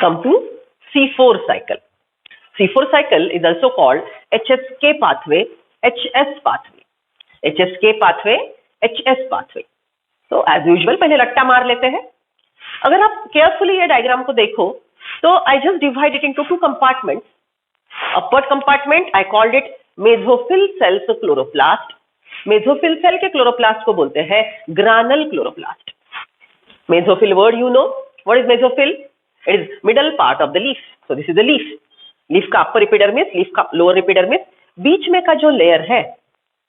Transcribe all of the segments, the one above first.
come to C4 cycle. C4 cycle is also called HSK pathway, HS pathway, HSK pathway, HS pathway. तो as usual पहले रट्टा मार लेते हैं. अगर आप केयरफुली ये डायग्राम को देखो तो I just divide it into two compartments. Upward compartment I called it mesophyll cells chloroplast. Mesophyll cell के क्लोरोप्लास्ट को बोलते हैं granal chloroplast. Mesophyll word you know, what is mesophyll? It is middle part of the leaf. So this is the leaf. Leaf का upper epidermis, leaf का lower epidermis, बीच में का जो लेयर है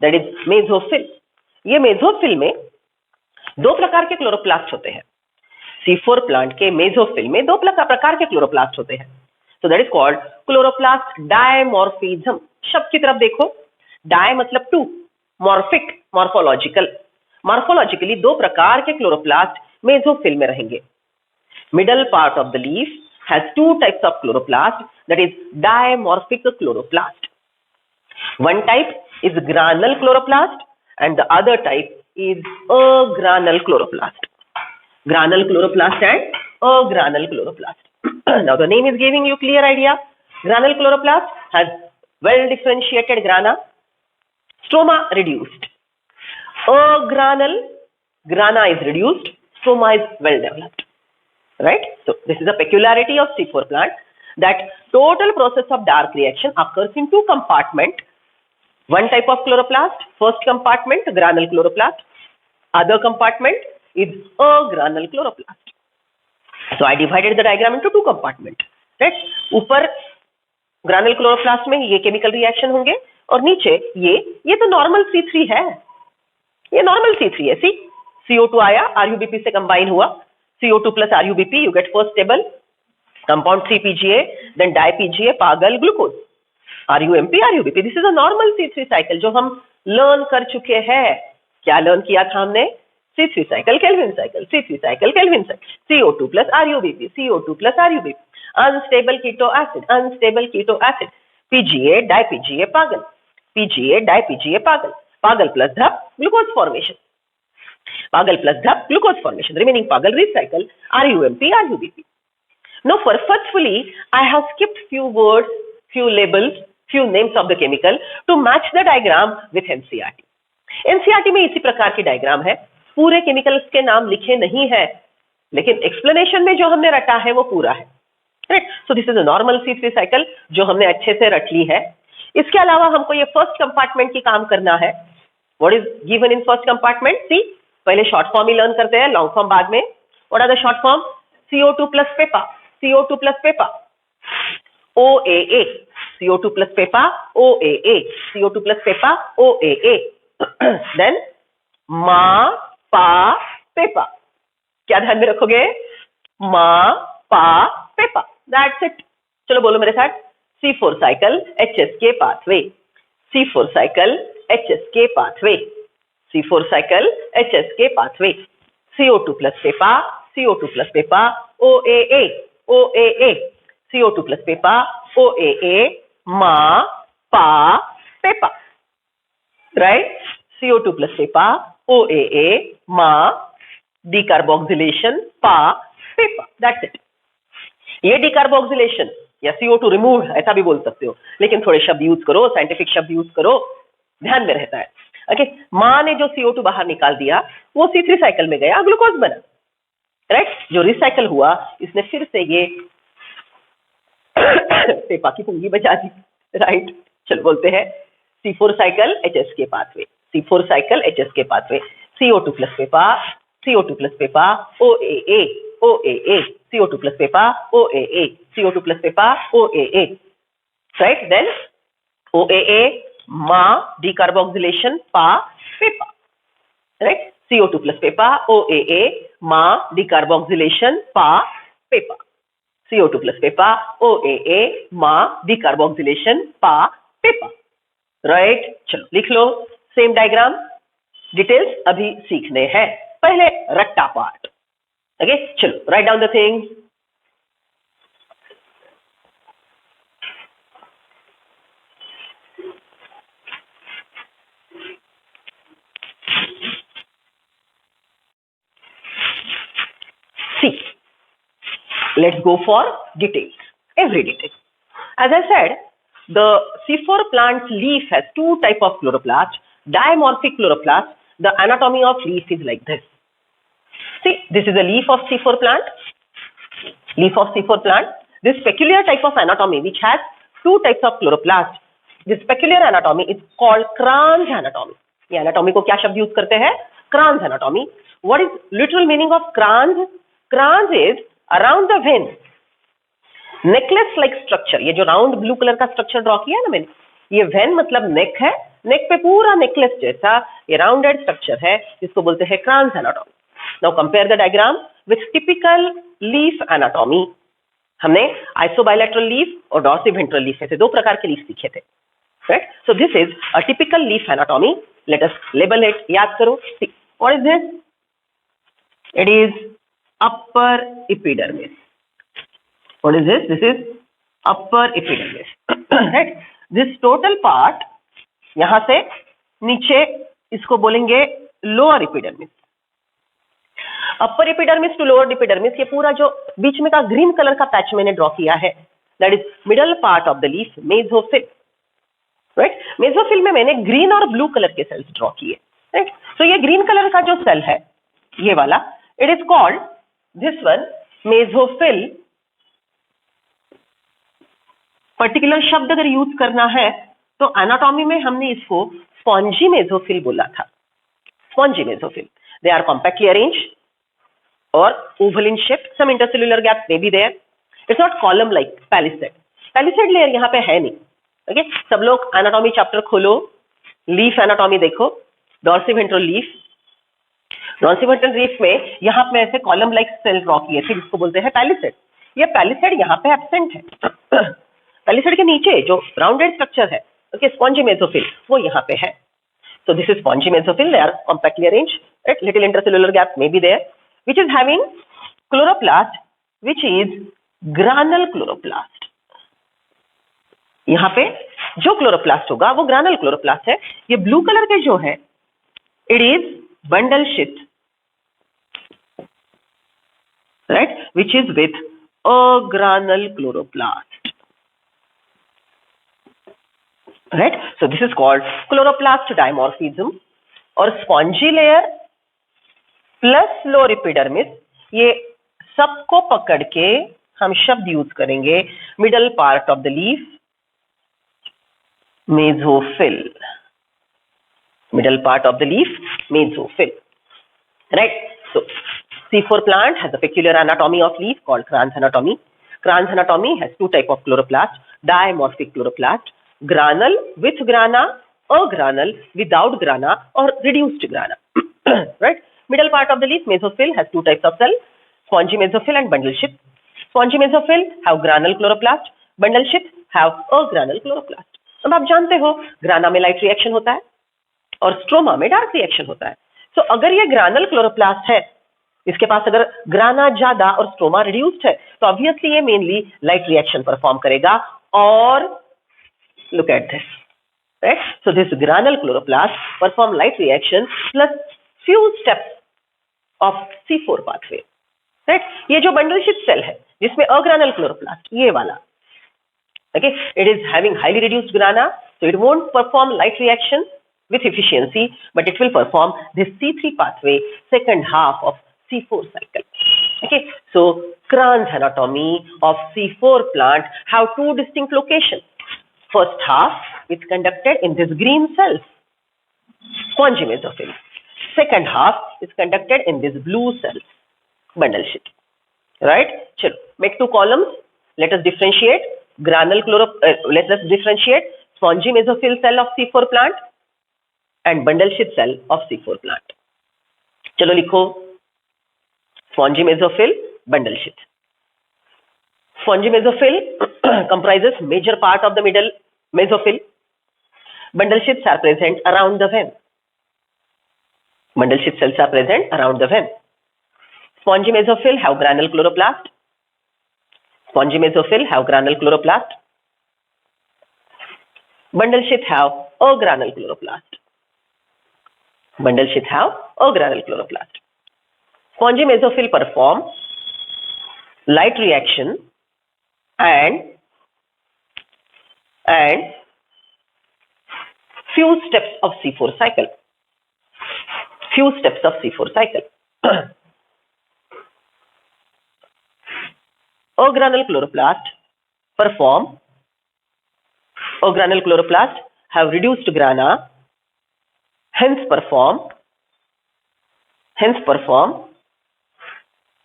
दैट इज मेसोफिल. ये mesophyll में दो प्रकार के क्लोरोप्लास्ट होते हैं. C4 प्लांट के मेसोफिल में दो प्रकार के क्लोरोप्लास्ट होते हैं. So that is called chloroplast dimorphism. शब्द की तरफ देखो. डाय मतलब टू, मॉर्फिक मॉर्फोलॉजिकल. मॉर्फोलॉजिकली दो प्रकार के क्लोरोप्लास्ट मेसोफिल में रहेंगे. Middle part of the leaf has two types of chloroplast, that is dimorphic chloroplast. One type is granule chloroplast and the other type is agranule chloroplast. Granule chloroplast and agranule chloroplast. Now the name is giving you clear idea. Granule chloroplast has well differentiated grana, stroma reduced. Grana is reduced, stroma is well developed. Right? So this is a peculiarity of C4 plant, that total process of dark reaction occurs in two compartments. One type of chloroplast, first compartment granule chloroplast, other compartment is agranule chloroplast. So I divided the diagram into two compartments. Right? ऊपर granule chloroplast में ये chemical reaction होंगे और नीचे ये तो normal C3 है. ये normal C3 है. See, CO2 आया, RUBP से combine हुआ. CO2 plus RUBP, you get first table, compound 3-PGA, then di-PGA, पागल, glucose, RUMP, RUBP. This is a normal C3 cycle जो हम learn कर चुके हैं. क्या learn किया था हमने? C3 cycle, Kelvin cycle, C3 cycle, Kelvin cycle, CO2 plus RUBP, CO2 plus RUBP, unstable keto acid, PGA, di-PGA, पागल, PGA, di-PGA, पागल plus the glucose formation. Pagal plus the glucose formation. Remaining pagal recycle, RUMP, RUBP. Now purposefully, I have skipped few words, few labels, few names of the chemical to match the diagram with NCERT. NCERT में इसी प्रकार की diagram है. पूरे chemicals के नाम लिखे नहीं है, लेकिन एक्सप्लेनेशन में जो हमने रटा है वो पूरा है. Right? So this is a normal C3 cycle जो हमने अच्छे से रट ली है. इसके अलावा हमको ये फर्स्ट कंपार्टमेंट की काम करना है. What is given in first compartment? See, पहले शॉर्ट फॉर्म ही लर्न करते हैं, लॉन्ग फॉर्म बाद में. What are the short form? CO2 plus PEPA, CO2 plus PEPA, OAA, CO2 plus PEPA, OAA, CO2 plus PEPA, OAA. Then MA PA Peppa. क्या ध्यान में रखोगे? मा पा पेपा. That's it. चलो बोलो मेरे साथ. C4 cycle HSK pathway. C4 cycle HSK pathway. C4 cycle HSK pathway. CO2 plus PEPA, CO2 plus PEPA, OAA, OAA, CO2 plus PEPA, OAA, ma, pa, PEPA. Right? CO2 plus PEPA, OAA, ma, decarboxylation, pa, PEPA. That's it. ये decarboxylation या CO2 removed ऐसा भी बोल सकते हो, लेकिन थोड़े शब्द यूज करो, साइंटिफिक शब्द यूज करो, ध्यान में रहता है. ओके, मां ने जो CO2 बाहर निकाल दिया वो C3 साइकिल में गया, ग्लूकोज बना. राइट? जो रिसाइकल हुआ इसने फिर से ये पेपा की पुंगी बजा दी. राइट? चलो बोलते हैं C4 cycle HSK pathway. C4 cycle HSK pathway. CO2 plus PEPA, CO2 plus PEPA, OAA, OAA, CO2 plus PEPA, OAA, CO2 plus PEPA, OAA. Right? Then OAA, ma, decarboxylation, pa, PEPA. Right? CO2 plus PEPA, OAA, ma, decarboxylation, pa, PEPA. CO2 plus PEPA, OAA, ma, decarboxylation, pa, PEPA. Right? चलो लिख लो. Same diagram. Details अभी सीखने हैं. पहले रट्टा part. Okay, चलो write down the things. Let's go for details, every detail. As I said, the C4 plant leaf has two type of chloroplast, dimorphic chloroplast. The anatomy of leaf is like this. See, this is a leaf of C4 plant. Leaf of C4 plant. This peculiar type of anatomy which has two types of chloroplast. This peculiar anatomy is called Kranz anatomy. ये anatomy को क्या शब्द use करते हैं? Kranz anatomy. What is literal meaning of Kranz? Kranz is around the vein. Necklace like structure, ये जो round blue colour का structure draw किया है ना मैंने, ये वेन मतलब नेक है, नेक पे पूरा नेकलेस जैसा ये राउंडेड स्ट्रक्चर है, जिसको बोलते हैं cross anatomy. Now compare the diagram with typical leaf anatomy. हमने आइसोबायलैटरल लीफ और डॉर्सिवेंट्रल लीफ ऐसे दो प्रकार के लीफ सीखे थे, right? So this is a typical leaf anatomy. Let us label it. याद करो. See what is this? It is upper epidermis. What is this? This is upper epidermis. Right? This total part, यहां से नीचे इसको बोलेंगे lower epidermis. Upper epidermis to lower epidermis, ये पूरा जो बीच में का ग्रीन कलर का पैच मैंने ड्रॉ किया है, that is middle part of the leaf, mesophyll. Right? Mesophyll में मैंने ग्रीन और ब्लू कलर के सेल्स ड्रॉ किए. Right? So ये ग्रीन कलर का जो सेल है, ये वाला, it is called this one mesophyll. Particular शब्द अगर यूज करना है तो एनाटॉमी में हमने इसको स्पॉन्जी मेसोफिल बोला था. Spongy mesophyll. They are compactly arrange और oval in shape. Some intercellular gap may be there. It's not column like palisade. Palisade layer यहाँ पे है नहीं. ओके, सब लोग एनाटॉमी चैप्टर खोलो, लीफ एनाटॉमी देखो, डॉर्सिवेंट्रल लीफ. डॉर्सिवेंट्रल लीफ में यहाँ पे ऐसे कॉलम लाइक सेल ड्रॉ किए थे, जिसको बोलते हैं पैलिसेड. ये पैलिसेड यहाँ पे एब्सेंट है. पैलिसेड के नीचे जो राउंडेड स्ट्रक्चर है, ओके, स्पॉन्जी मेसोफिल, वो यहाँ पे है. So this is spongy mesophyll. They are compactly arranged, right? Little intercellular gap may be there, which is having chloroplast which is granal chloroplast. यहाँ पे जो क्लोरोप्लास्ट होगा वो ग्रानल क्लोरोप्लास्ट है. ये ब्लू कलर के जो है, it is bundle sheath, right, which is with a granal chloroplast. Right? So this is called chloroplast dimorphism. और spongy layer plus lower epidermis, ये सबको पकड़ के हम शब्द यूज करेंगे middle part of the leaf, mesophyll. Middle part of the leaf, mesophyll. Right? So C4 plant has a peculiar anatomy of leaf called Kranz anatomy. Kranz anatomy has two type of chloroplast, dimorphic chloroplast. Granule with grana, agranule without grana, or reduced grana. Right? Middle part of the leaf, mesophyll, has two types of cell, spongy mesophyll and bundle sheath. Spongy mesophyll have granule chloroplast, bundle sheath have agranule chloroplast. अब आप जानते हो ग्राना में light reaction होता है और stroma में dark reaction होता है. सो अगर ये ग्रानल क्लोरोप्लास्ट है, इसके पास अगर ग्राना ज्यादा और स्ट्रोमा रिड्यूस्ड है, तो ऑब्वियसली ये मेनली लाइट रिएक्शन परफॉर्म करेगा. और look at this, right? So this granule chloroplast perform light reaction plus few steps of C4 pathway, right? ये जो bundle sheath cell है जिसमें agranule chloroplast, ये वाला, okay, it is having highly reduced grana, so it won't perform light reaction with efficiency, but it will perform this C3 pathway, second half of C4 cycle. Okay, so Kranz anatomy of C4 plant have two distinct locations. First half is conducted in this green cells, spongy mesophyll. Second half is conducted in this blue cells, bundle sheath. Right? Chalo, make two columns. Let us differentiate let us differentiate spongy mesophyll cell of C4 plant and bundle sheath cell of C4 plant. चलो लिखो spongy mesophyll, bundle sheath. Spongy mesophyll comprises major part of the middle mesophyll. Bundle sheaths are present around the vein. Bundle sheath cells are present around the vein. Spongy mesophyll have granule chloroplast. Spongy mesophyll have granule chloroplast. Bundle sheath have agranule chloroplast. Bundle sheath have agranule chloroplast. Spongy mesophyll perform light reaction and few steps of C4 cycle. Few steps of C4 cycle. Organelle chloroplast perform. Organelle chloroplast have reduced grana, hence perform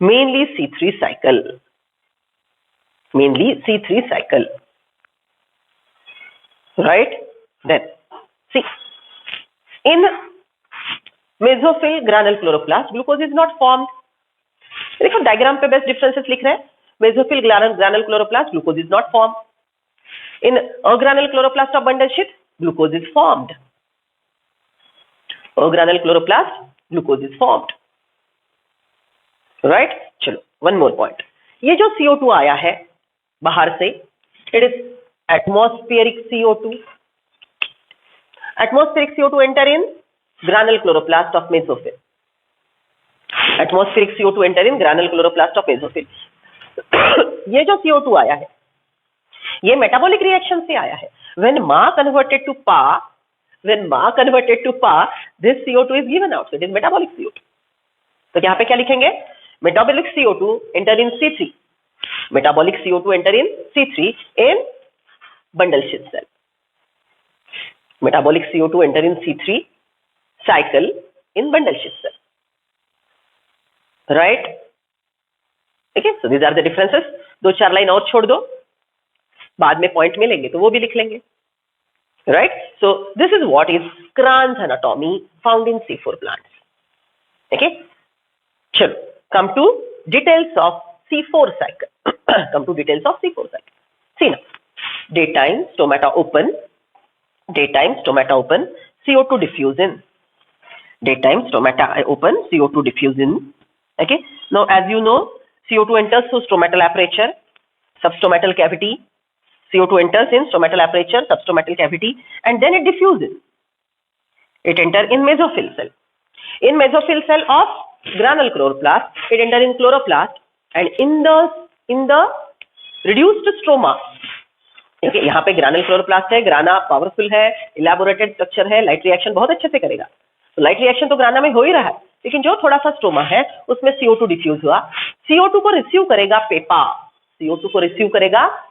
mainly C3 cycle. Mainly C3 cycle. Right? Then see, in mesophyll granal chloroplast glucose is not formed. देखो diagram पे best differences लिख रहे हैं. Mesophyll granal chloroplast glucose is not formed. In agranal chloroplast of bundle sheath glucose is formed. Agranal chloroplast glucose is formed. Right. चलो one more point. ये जो CO2 आया है बाहर से, it is atmospheric CO2. Atmospheric CO2 enter in granule chloroplast of mesophyll. Atmospheric CO2 enter in granule chloroplast of mesophyll. ये जो CO2 आया है, ये metabolic reaction से आया है. When Ma converted to Pa, this CO2 is given out. So it is metabolic CO2. तो यहाँ पे क्या लिखेंगे? Metabolic CO2 enter in C3. Metabolic CO2 enter in C3 in bundle sheath cell. Metabolic CO2 enter in C3 cycle in bundle sheath cell. Right? Okay, so these are the differences. 2-4 line और छोड़ दो, बाद में point मिलेंगे तो वो भी लिख लेंगे. Right? So this is what is Kranz anatomy found in C4 plants. Okay? चलो, come to details of C4 cycle. Come to details of C4 cycle. See now, daytime stomata open, CO2 diffuse in. Daytime stomata open, CO2 diffuse in. Okay. Now, as you know, CO2 enters through stomatal aperture, substomatal cavity. CO2 enters in stomatal aperture, substomatal cavity, and then it diffuses. It enters in mesophyll cell. In mesophyll cell of granule chloroplast, it enters in chloroplast, and in the reduced stroma. Okay, यहाँ पे ग्रानल chloroplast है, ग्राना powerful है, elaborated structure है, light reaction बहुत अच्छे से करेगा. तो लाइट रिएक्शन तो ग्राना में हो ही रहा है, लेकिन जो थोड़ा सा स्टोमा है उसमें CO2 डिफ्यूज हुआ. CO2 को रिसीव करेगा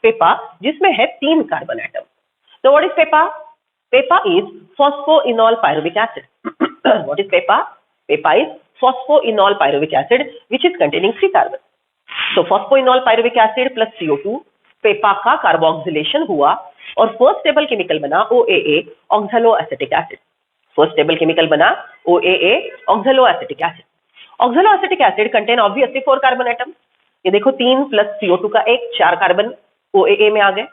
पेपा, जिसमें है 3 कार्बन एटम. तो what is Peppa? Peppa is phosphoenol pyruvic acid. What is Peppa? Peppa is phosphoenol pyruvic acid which is containing 3 carbon. So phosphoenol pyruvic acid plus CO2, Peppa का carboxylation हुआ और first stable chemical बना OAA, oxaloacetic acid. First stable chemical बना OAA, oxaloacetic acid. Oxaloacetic acid contain obviously 4 carbon atom. ये देखो 3 plus CO2 का 1, 4 carbon OAA में आ गए.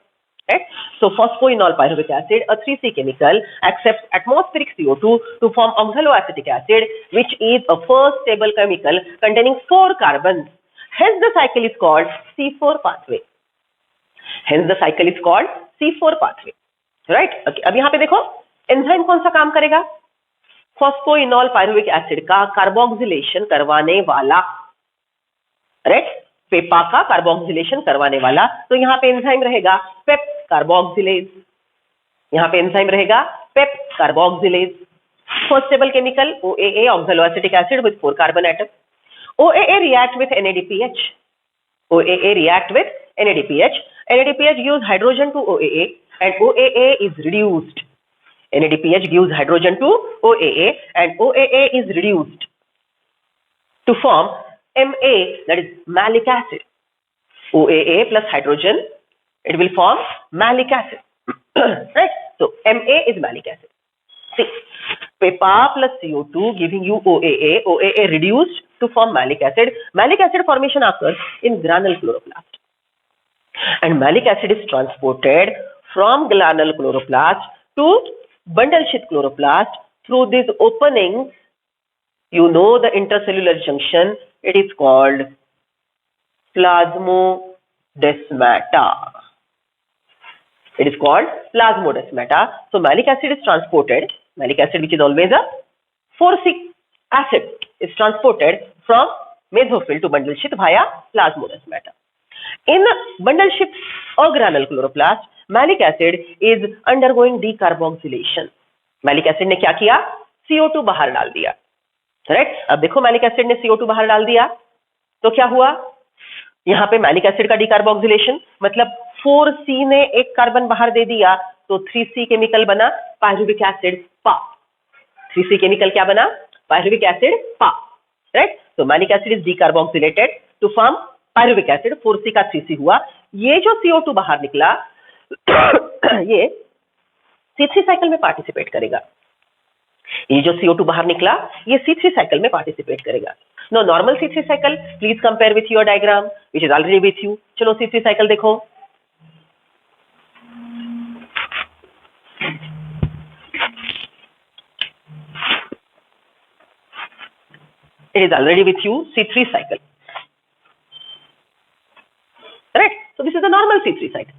Right? So phosphoenol pyruvic acid, a 3C chemical, accepts atmospheric CO2 to form oxaloacetic acid, which is a first stable chemical containing 4 carbons. Hence the cycle is called C4 pathway. Right? Okay. अब यहाँ पे देखो enzyme कौन सा काम करेगा? Phosphoenol pyruvic acid का carboxylation करवाने वाला. राइट? पेपा का कार्बोक्सिलेशन करवाने वाला. तो यहाँ पे एंजाइम रहेगा PEP carboxylase. First stable chemical OAA, oxaloacetic acid with 4 carbon atom. OAA react with NADPH. NADPH gives hydrogen to OAA and OAA is reduced. NADPH gives hydrogen to OAA and OAA is reduced to form MA, that is malic acid. OAA plus hydrogen, it will form malic acid. Right? So MA is malic acid. See, PEPA plus CO2 giving you OAA, OAA reduced to form malic acid. Malic acid formation occurs in granule chloroplast. And malic acid is transported from granule chloroplast to bundle sheath chloroplast through this opening. You know the intercellular junction, it is called plasmodesmata. So malic acid is transported, malic acid which is always a 4C acid is transported from mesophyll to bundle sheath via plasmodesmata. In bundle shift agranule chloroplast, malic acid is undergoing decarboxylation. Maleic acid ने क्या किया? CO2 बाहर डाल दिया, right? अब देखो maleic acid ने CO2 बाहर डाल दिया तो क्या हुआ? यहाँ पे मैलिक एसिड का डिकार्बोक्सिलेशन, मतलब 4C ने एक कार्बन बाहर दे दिया तो 3C केमिकल बना पायरुविक एसिड पा। 3C केमिकल क्या बना? पायरुविक एसिड पा, राइट? तो malic acid is decarboxylated to form pyruvic acid, 4C का 3C हुआ। ये जो CO2 बाहर निकला ये C3 साइकिल में पार्टिसिपेट करेगा। ये जो CO2 बाहर निकला ये C3 साइकिल में पार्टिसिपेट करेगा। No normal C3 cycle, please compare with your diagram which is already with you. चलो C3 साइकिल देखो। It is already with you, C3 cycle, right? So this is a normal C3 cycle.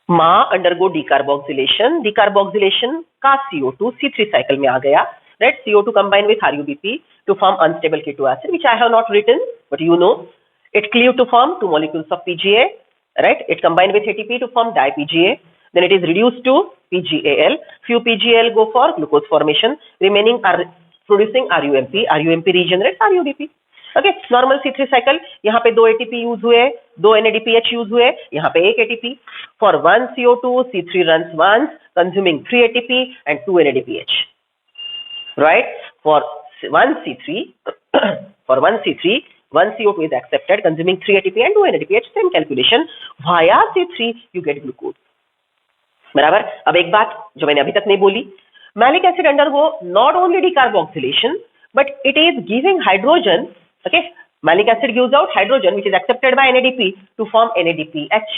Ma undergo decarboxylation, decarboxylation का CO2 C3 cycle में आ गया, right? CO2 combine with RuBP to form unstable keto acid, which I have not written, but you know. It cleave to form 2 molecules of PGA, right? It combine with ATP to form di-PGA. Then it is reduced to PGAL. Few PGAL go for glucose formation. Remaining are producing RUMP. RUMP regenerates RUDP. Okay, normal C3 cycle. यहाँ पे 2 ATP use हुए, 2 NADPH use हुए, यहाँ पे 1 ATP. For 1 CO2, C3 runs once, consuming 3 ATP and 2 NADPH. Right? For 1 C3, for 1 C3, 1 CO2 is accepted, consuming 3 ATP and 2 NADPH. Same calculation. Via C3, you get glucose. बराबर? अब एक बात जो मैंने अभी तक नहीं बोली, malic acid undergo not only decarboxylation but it is giving hydrogen. Okay, malic acid gives out hydrogen which is accepted by NADP to form NADPH.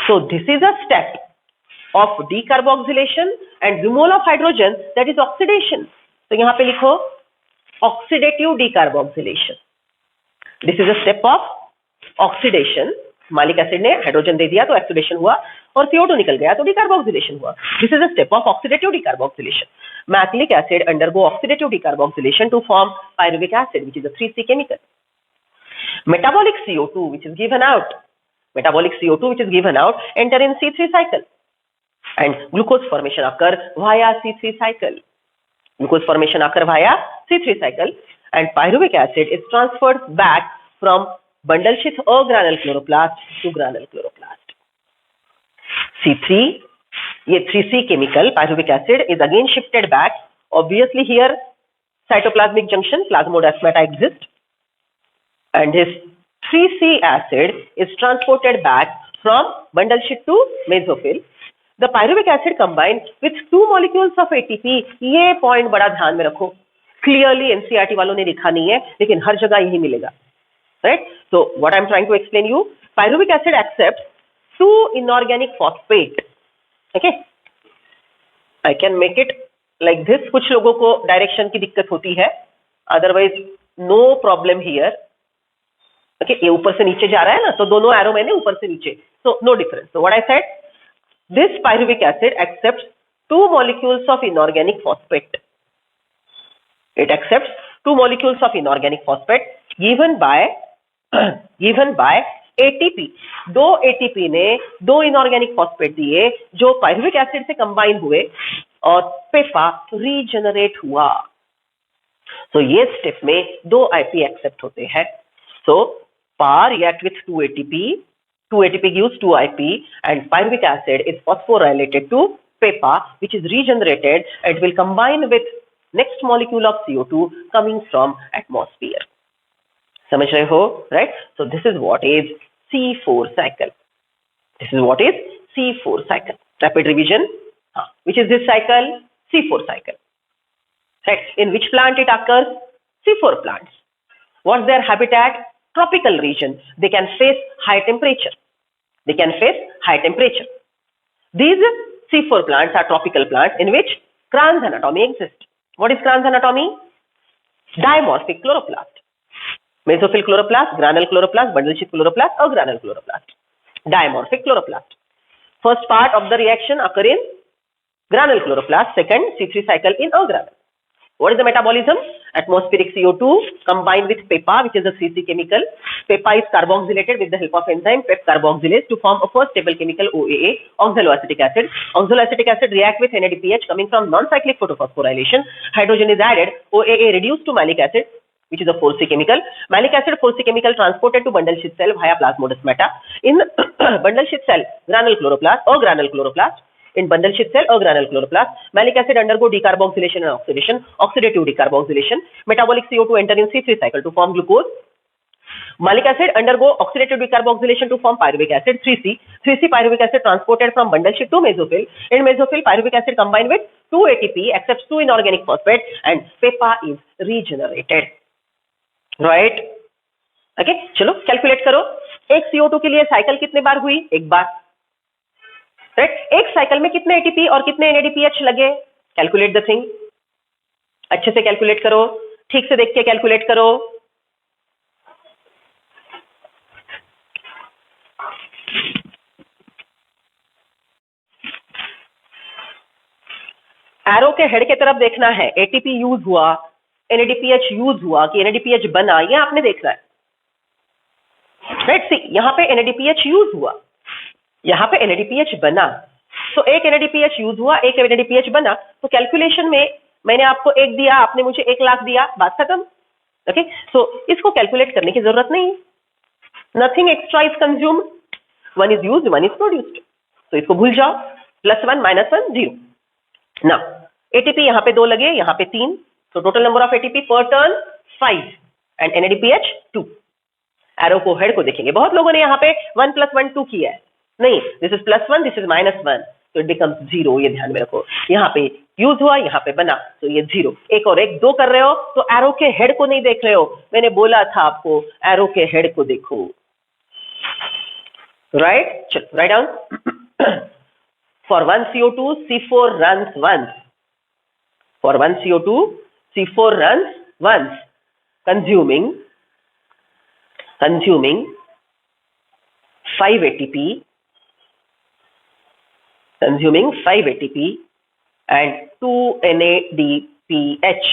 So this is a step of decarboxylation and removal of hydrogen, that is oxidation. तो यहां पे लिखो oxidative decarboxylation. This is a step of oxidation. Malic acid ने hydrogen दे दिया तो oxidation हुआ और CO2 निकल गया तो डिकार्बोक्सिलेशन हुआ. This is a step of oxidative decarboxylation. Malic acid undergo oxidative decarboxylation to form pyruvic acid which is a 3C chemical. Metabolic CO2 which is given out, metabolic CO2 which is given out enter in C3 cycle and glucose formation occur via C3 cycle. Glucose formation occur via C3 cycle and pyruvic acid is transferred back from bundle sheath agranule chloroplast to granule chloroplast. C3, ये 3C chemical pyruvic acid is again shifted back. Obviously here cytoplasmic junction, plasmodesmata exist, and this 3C acid is transported back from bundle sheath to mesophyll. The pyruvic acid combined with 2 molecules of ATP. ये point बड़ा ध्यान में रखो. Clearly NCERT वालों ने लिखा नहीं है लेकिन हर जगह यही मिलेगा, right? So what I'm trying to explain you, pyruvic acid accepts 2 inorganic phosphate. Okay, I can make it like this. कुछ लोगों को डायरेक्शन की दिक्कत होती है, otherwise no problem here. Okay, ये ऊपर से नीचे जा रहा है ना, तो दोनों एरो मैंने ऊपर से नीचे, so no difference. So what I said, this pyruvic acid accepts 2 molecules of inorganic phosphate. It accepts 2 molecules of inorganic phosphate given by ATP. 2 ATP ने 2 इनऑर्गेनिक फॉस्फेट दिए जो पायरुविक एसिड से कंबाइन हुए और पेपा रीजनरेट हुआ. तो ये step में 2 IP एक्सेप्ट होते हैं. सो PAR react with 2 ATP. 2 ATP gives 2 IP and pyruvic acid is phosphorylated to PEPA which is regenerated and will combine with next molecule of CO2 coming from atmosphere. समझ रहे हो, right? So this is what is C4 cycle. This is what is C4 cycle. Rapid revision. Which is this cycle? C4 cycle. Right? In which plant it occurs? C4 plants. What's their habitat? Tropical region. They can face high temperature. They can face high temperature. These C4 plants are tropical plants in which Kranz anatomy exists. What is Kranz anatomy? Dimorphic chloroplast. Mesophyll chloroplast, granule chloroplast, bundle sheath chloroplast, or granule chloroplast. Dimorphic chloroplast. First part of the reaction occur in granule chloroplast. Second, C3 cycle in a granule. What is the metabolism? atmospheric CO2 combined with PEPA, which is a CC chemical. PEPA is carboxylated with the help of enzyme PEP carboxylase to form a first stable chemical OAA, oxaloacetic acid. Oxaloacetic acid react with NADPH coming from non-cyclic photophosphorylation. Hydrogen is added. OAA reduced to malic acid, which is a 4C chemical. Malic acid 4C chemical transported to bundle sheath cell via plasmodesmata. In bundle sheath cell, granule chloroplast or granule chloroplast. In bundle sheath cell or granule chloroplast, malic acid undergo decarboxylation and oxidation, oxidative decarboxylation. Metabolic CO2 enter in C3 cycle to form glucose. Malic acid undergo oxidative decarboxylation to form pyruvic acid, 3C. 3C pyruvic acid transported from bundle sheath to mesophyll. In mesophyll, pyruvic acid combined with 2 ATP accepts 2 inorganic phosphate and PEPA is regenerated. Right? Okay, चलो calculate करो. एक CO2 के लिए cycle कितने बार हुई? एक बार. Right? एक cycle में कितने ATP और कितने NADPH लगे? Calculate the thing. अच्छे से कैलकुलेट करो, ठीक से देख के कैलकुलेट करो. एरो के हेड के तरफ देखना है. ATP यूज हुआ, NADPH यूज हुआ कि NADPH बना, ये आपने देखना है. राइट? सी, यहां पे NADPH यूज हुआ, यहां पे NADPH बना. तो एक NADPH यूज हुआ, एक NADPH बना. तो कैलकुलेशन में मैंने आपको एक दिया, आपने मुझे 1 लाख दिया, बात खत्म. ओके, सो इसको कैलकुलेट करने की जरूरत नहीं. Nothing extra is consumed, one is used, one is produced. तो इसको भूल जाओ. +1 -1 0. ना ATP यहां पे 2 लगे, यहां पे 3. तो टोटल नंबर ऑफ ATP पर टर्न 5 एंड NADPH 2. एरो को हेड को देखेंगे. बहुत लोगों ने यहाँ पे 1 + 1 2 किया है. नहीं, दिस इज +1, दिस इज -1, तो इट बिकम्स 0. ये ध्यान में रखो. यहाँ पे यूज हुआ, यहाँ पे बना, तो ये 0. एक और एक 2 कर रहे हो तो एरो के हेड को नहीं देख रहे हो. मैंने बोला था आपको एरो के हेड को देखो. राइट? चलो write down. For 1 CO2 C4 runs once. For 1 CO2 C4 runs once, consuming 5 ATP, consuming 5 ATP and 2 NADPH.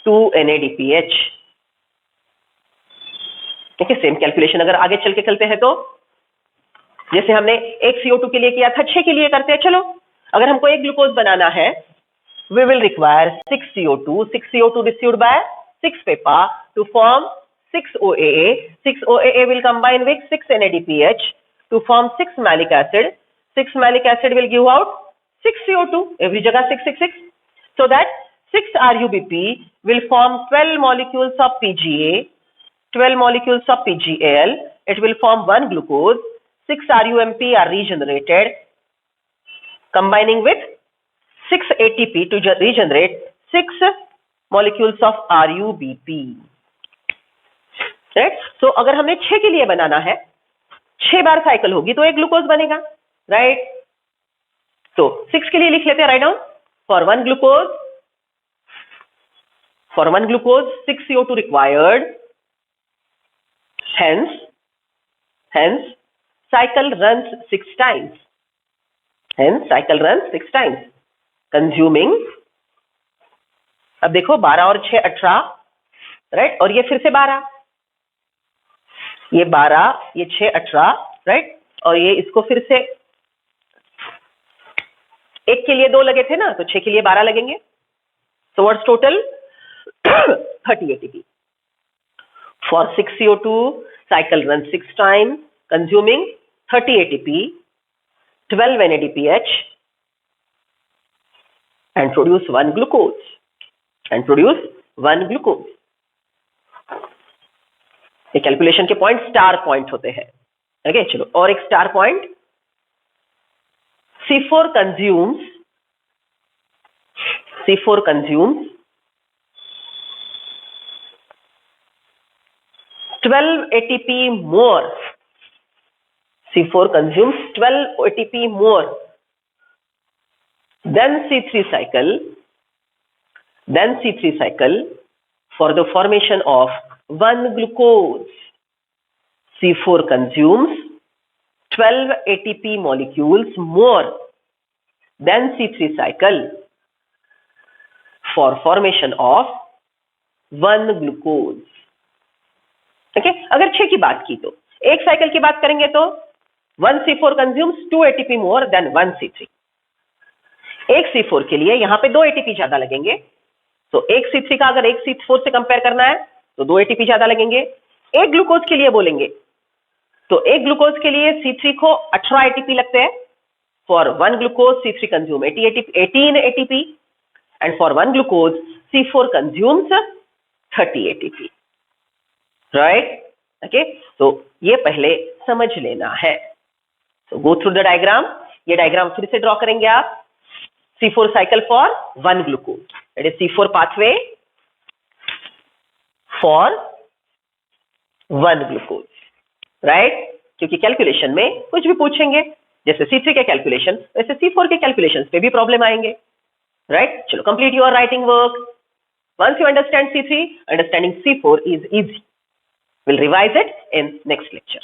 2 NADPH. ठीक है, सेम कैलकुलेशन अगर आगे चल के करते हैं तो जैसे हमने एक CO2 के लिए किया था, 6 के लिए करते हैं. चलो, अगर हमको एक ग्लूकोज बनाना है, we will require 6 CO2. 6 CO2 received by 6 PEPA to form 6 OAA. 6 OAA will combine with 6 NADPH to form 6 malic acid. 6 malic acid will give out 6 CO2. Every jagah 6, 6, 6. So that 6 RUBP will form 12 molecules of PGA, 12 molecules of PGAL. It will form 1 glucose. 6 RUMP are regenerated, combining with 6 ATP to regenerate 6 molecules of RUBP. Right? So अगर हमें 6 के लिए बनाना है, 6 बार cycle होगी तो एक glucose बनेगा. Right? तो 6 के लिए लिख लेते हैं. Write down. For 1 glucose 6 CO2 required. Hence cycle runs 6 times. Consuming, अब देखो 12 और 6 18. राइट? और ये फिर से 12, ये 12, ये 6 18. राइट? और ये इसको फिर से, एक के लिए 2 लगे थे ना, तो 6 के लिए 12 लगेंगे. So what's total? 30 ATP. For 6 CO2, cycle runs 6 times, consuming 30 ATP, 12 NADPH, and produce 1 glucose. ये कैलकुलेशन के पॉइंट स्टार पॉइंट होते हैं. ओके, चलो और एक star point. C4 consumes 12 ATP more. C4 consumes 12 ATP more than C3 cycle for the formation of 1 glucose. C4 consumes 12 ATP molecules more than C3 cycle for formation of 1 glucose. Okay, अगर 6 की बात की तो एक cycle की बात करेंगे तो 1 C4 consumes 2 ATP more than 1 C3। एक C4 के लिए यहाँ पे 2 ATP ज्यादा लगेंगे, तो एक C3 का अगर एक C4 से कंपेयर करना है तो 2 ATP ज्यादा लगेंगे। एक ग्लूकोज के लिए बोलेंगे तो एक ग्लूकोज के लिए C3 को 18 ATP लगते हैं। For 1 glucose C3 consume 18 ATP and for 1 glucose C4 consumes 30 ATP, right? Okay, तो ये पहले समझ लेना है। तो गो थ्रू द डायग्राम। ये डायग्राम फिर से ड्रॉ करेंगे आप। C4 cycle for 1 glucose, that is C4 pathway for 1 glucose, right? क्योंकि कैलकुलेशन में कुछ भी पूछेंगे, जैसे C3 के कैलकुलेशन वैसे C4 के कैलकुलेशन पे भी प्रॉब्लम आएंगे, राइट? चलो, complete your writing work. Once you understand C3, understanding C4 is easy. We'll revise it in next lecture.